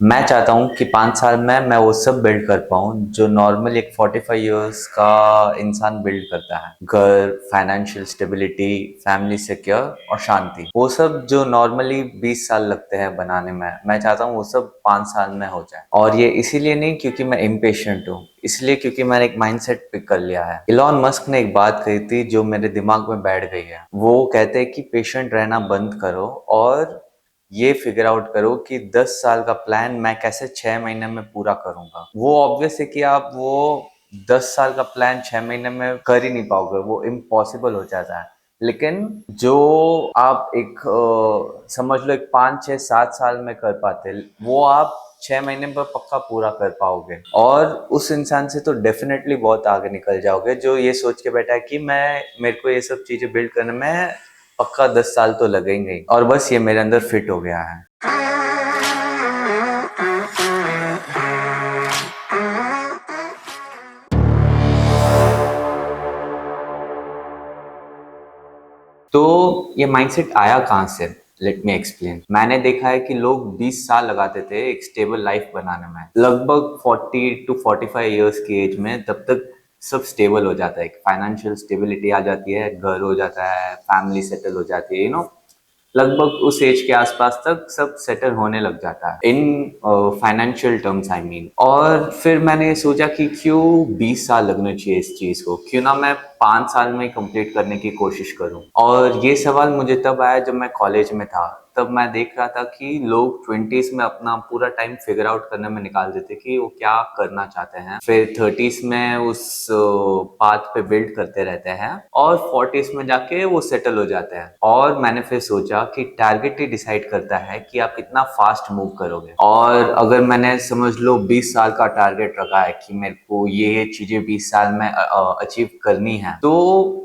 मैं चाहता हूँ कि 5 साल में मैं वो सब बिल्ड कर पाऊँ जो नॉर्मली एक 45 इयर्स का इंसान बिल्ड करता है। घर, फाइनेंशियल स्टेबिलिटी, फैमिली सिक्योर और शांति। वो सब जो नॉर्मली 20 साल लगते हैं बनाने में, मैं चाहता हूँ वो सब 5 साल में हो जाए। और ये इसीलिए नहीं क्योंकि मैं इम्पेशेंट हूँ, इसलिए क्योंकि मैंने एक माइंडसेट पिक कर लिया है। इलॉन मस्क ने एक बात कही थी जो मेरे दिमाग में बैठ गई है। वो कहते हैं कि पेशेंट रहना बंद करो और ये फिगर आउट करो कि 10 साल का प्लान मैं कैसे 6 महीने में पूरा करूंगा। वो ऑब्वियस है कि आप वो 10 साल का प्लान 6 महीने में कर ही नहीं पाओगे, वो इम्पॉसिबल हो जाता है। लेकिन जो आप एक समझ लो एक 5 6 7 साल में कर पाते, वो आप 6 महीने में पक्का पूरा कर पाओगे। और उस इंसान से तो डेफिनेटली बहुत आगे निकल जाओगे जो ये सोच के बैठा है कि मैं मेरे को ये सब चीजें बिल्ड करने में पक्का 10 साल तो लगेंगे ही, और बस ये मेरे अंदर फिट हो गया है। तो ये माइंडसेट आया कहाँ से? Let me explain. मैंने देखा है कि लोग 20 साल लगाते थे एक स्टेबल लाइफ बनाने में। लगभग 40 to 45 इयर्स की एज में तब तक सब स्टेबल हो जाता है, एक फाइनेंशियल स्टेबिलिटी आ जाती है, घर हो जाता है, फैमिली सेटल हो जाती है, लगभग उस एज के आसपास तक सब सेटल होने लग जाता है in financial terms, I mean. और फिर मैंने सोचा कि क्यों 20 साल लगने चाहिए इस चीज को, क्यों ना मैं 5 साल में कंप्लीट करने की कोशिश करूं। और ये सवाल मुझे तब आया जब मैं कॉलेज में था। तब मैं देख रहा था कि लोग 20s में अपना पूरा टाइम फिगर आउट करने में निकाल देते कि वो क्या करना चाहते हैं, फिर 30s में उस पाथ पे बिल्ड करते रहते हैं, और 40s में जाके वो सेटल हो जाते हैं। और मैंने फिर सोचा कि टारगेट ही डिसाइड करता है कि आप कितना फास्ट मूव करोगे। और अगर मैंने समझ लो 20 साल का टारगेट रखा है कि मेरे को ये चीजें 20 साल में अचीव करनी है, तो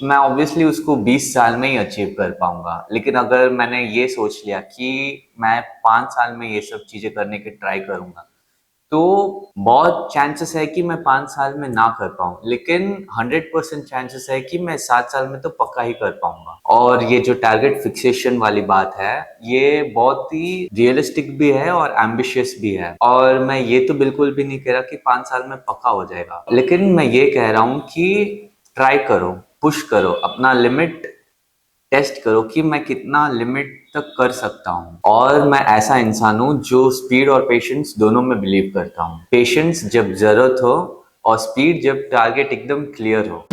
मैं ऑब्वियसली उसको 20 साल में ही अचीव कर पाऊंगा। लेकिन अगर मैंने ये सोच लिया कि मैं 5 साल में ये सब चीजें करने की ट्राई करूंगा, तो बहुत चांसेस है कि मैं 5 साल में ना कर पाऊं, लेकिन 100% चांसेस है कि मैं 7 साल में तो पक्का ही कर पाऊंगा। और ये जो टारगेट फिक्सेशन वाली बात है, ये बहुत ही रियलिस्टिक भी है और एम्बिशियस भी है। और मैं ये तो बिल्कुल भी नहीं कह रहा कि 5 साल में पक्का हो जाएगा, लेकिन मैं ये कह रहा हूँ कि ट्राई करो, पुश करो, अपना लिमिट टेस्ट करो कि मैं कितना लिमिट तक कर सकता हूँ। और मैं ऐसा इंसान हूँ जो स्पीड और पेशेंस दोनों में बिलीव करता हूँ। पेशेंस जब जरूरत हो, और स्पीड जब टारगेट एकदम क्लियर हो।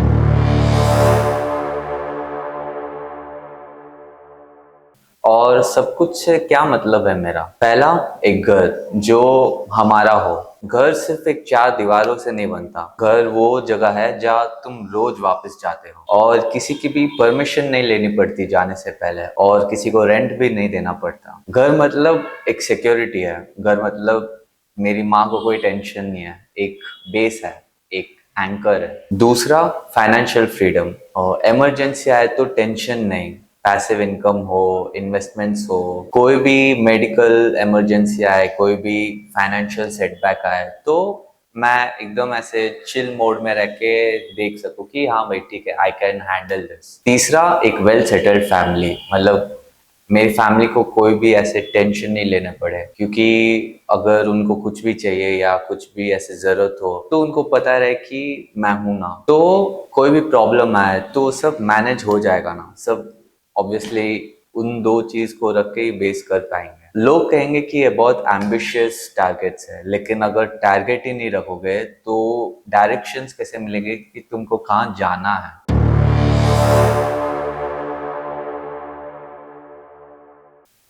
और सब कुछ से क्या मतलब है मेरा? पहला, एक घर जो हमारा हो। घर सिर्फ एक चार दीवारों से नहीं बनता। घर वो जगह है जहाँ तुम रोज वापस जाते हो, और किसी की भी परमिशन नहीं लेनी पड़ती जाने से पहले, और किसी को रेंट भी नहीं देना पड़ता। घर मतलब एक सिक्योरिटी है। घर मतलब मेरी माँ को कोई टेंशन नहीं है, एक बेस है, एक एंकर है। दूसरा, फाइनेंशियल फ्रीडम। और इमरजेंसी आए तो टेंशन नहीं, पैसिव इनकम हो, इन्वेस्टमेंट्स हो, कोई भी मेडिकल इमरजेंसी आए, कोई भी फाइनेंशियल सेटबैक आए, तो मैं एकदम ऐसे चिल मोड में रह के देख सकूं कि हाँ भाई ठीक है, आई कैन हैंडल दिस। तीसरा, एक वेल सेटल्ड फैमिली। मतलब मेरी फैमिली को कोई भी ऐसे टेंशन नहीं लेने पड़े, क्योंकि अगर उनको कुछ भी चाहिए या कुछ भी ऐसे जरूरत हो, तो उनको पता रहे कि मैं हूं ना, तो कोई भी प्रॉब्लम आए तो सब मैनेज हो जाएगा ना, सब ऑब्वियसली उन दो चीज को रख के ही बेस कर पाएंगे। लोग कहेंगे कि ये बहुत एम्बिशियस टारगेट्स है, लेकिन अगर टारगेट ही नहीं रखोगे तो डायरेक्शंस कैसे मिलेंगे कि तुमको कहाँ जाना है?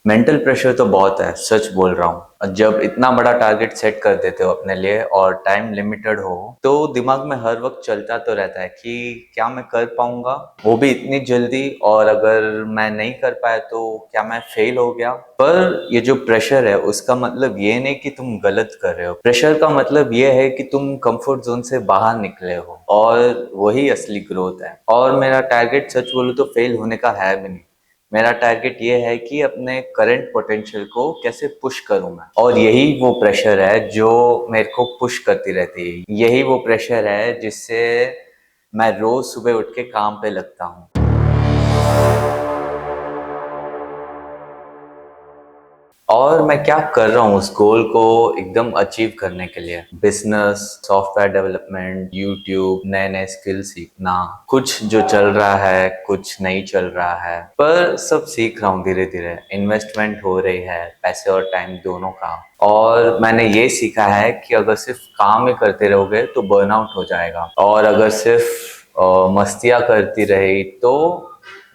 मेंटल प्रेशर तो बहुत है, सच बोल रहा हूँ। और जब इतना बड़ा टारगेट सेट कर देते हो अपने लिए और टाइम लिमिटेड हो, तो दिमाग में हर वक्त चलता तो रहता है कि क्या मैं कर पाऊंगा, वो भी इतनी जल्दी, और अगर मैं नहीं कर पाया तो क्या मैं फेल हो गया। पर ये जो प्रेशर है उसका मतलब ये नहीं कि तुम गलत कर रहे हो। प्रेशर का मतलब ये है कि तुम कंफर्ट जोन से बाहर निकले हो, और वही असली ग्रोथ है। और मेरा टारगेट सच बोलूं तो फेल होने का है भी नहीं। मेरा टारगेट ये है कि अपने करंट पोटेंशियल को कैसे पुश करूं मैं, और यही वो प्रेशर है जो मेरे को पुश करती रहती है। यही वो प्रेशर है जिससे मैं रोज सुबह उठ के काम पे लगता हूँ। और मैं क्या कर रहा हूँ उस गोल को एकदम अचीव करने के लिए। बिजनेस, सॉफ्टवेयर डेवलपमेंट, यूट्यूब, नए नए स्किल सीखना, कुछ जो चल रहा है कुछ नहीं चल रहा है, पर सब सीख रहा हूँ धीरे धीरे। इन्वेस्टमेंट हो रही है, पैसे और टाइम दोनों का। और मैंने ये सीखा है कि अगर सिर्फ काम ही करते रहोगे तो बर्नआउट हो जाएगा, और अगर सिर्फ मस्तियाँ करती रही तो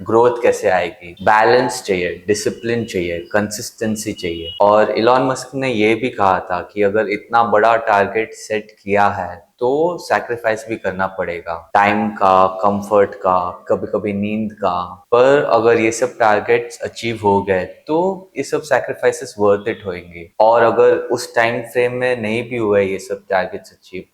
ग्रोथ कैसे आएगी। बैलेंस चाहिए, डिसिप्लिन चाहिए, कंसिस्टेंसी चाहिए। और इलॉन मस्क ने ये भी कहा था कि अगर इतना बड़ा टारगेट सेट किया है तो सैक्रिफाइस भी करना पड़ेगा, टाइम का, कंफर्ट का, कभी कभी नींद का। पर अगर ये सब टारगेट्स अचीव हो गए तो ये सब सैक्रिफाइसेस वर्थ इट होंगे। और अगर उस टाइम फ्रेम में नहीं भी हुए ये सब टारगेट्स अचीव,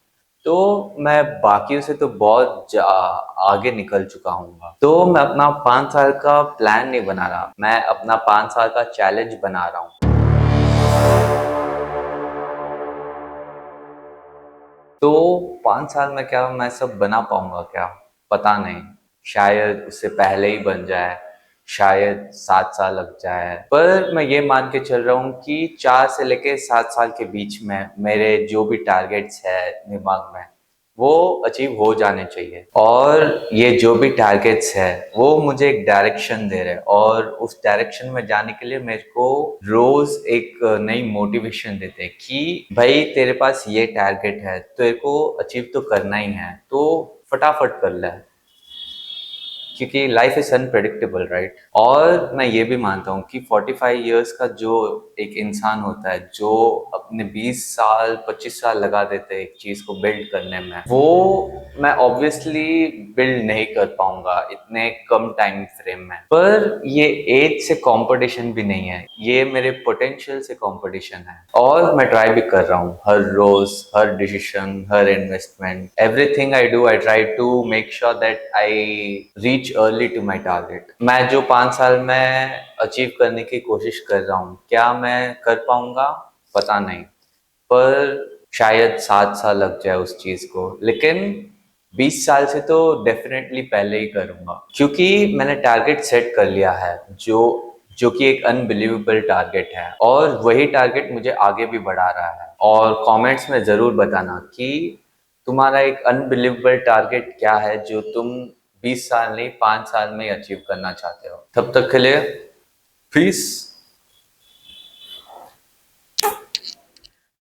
तो मैं बाकियों से तो बहुत आगे निकल चुका हूँ। तो मैं अपना 5 साल का प्लान नहीं बना रहा, मैं अपना 5 साल का चैलेंज बना रहा हूँ। तो 5 साल में क्या मैं सब बना पाऊंगा क्या, पता नहीं। शायद उससे पहले ही बन जाए, शायद 7 साल लग जाए। पर मैं ये मान के चल रहा हूँ कि 4 से लेके 7 साल के बीच में मेरे जो भी टारगेट्स है दिमाग में, वो अचीव हो जाने चाहिए। और ये जो भी टारगेट्स है वो मुझे एक डायरेक्शन दे रहे हैं, और उस डायरेक्शन में जाने के लिए मेरे को रोज एक नई मोटिवेशन देते हैं कि भाई तेरे पास ये टारगेट है, तेरे को अचीव तो करना ही है, तो फटाफट कर ले, क्योंकि लाइफ इज अनप्रेडिक्टेबल, राइट। और मैं ये भी मानता हूँ कि 45 ईयर्स का जो एक इंसान होता है, जो अपने 20 साल 25 साल लगा देते हैं एक चीज को बिल्ड करने में, वो मैं ऑब्वियसली बिल्ड नहीं कर पाऊंगा इतने कम टाइम फ्रेम में। पर ये एज से कंपटीशन भी नहीं है, ये मेरे पोटेंशियल से कंपटीशन है। और मैं ट्राई भी कर रहा हूँ हर रोज, हर डिसीजन, हर investment, everything I do, I try to make sure that I reach early to my target. मैं जो 5 साल में अचीव करने की कोशिश कर रहा हूँ, क्या मैं कर पाऊंगा, पता नहीं। पर शायद 7 साल लग जाए उस चीज को, लेकिन 20 साल से तो डेफिनेटली पहले ही करूंगा, क्योंकि मैंने टारगेट सेट कर लिया है जो जो कि एक अनबिलीवेबल टारगेट है, और वही टारगेट मुझे आगे भी बढ़ा रहा है। और कमेंट्स में जरूर बताना कि तुम्हारा एक अनबिलीवेबल टारगेट क्या है जो तुम 20 साल नहीं 5 साल में अचीव करना चाहते हो। तब तक के लिए पीस।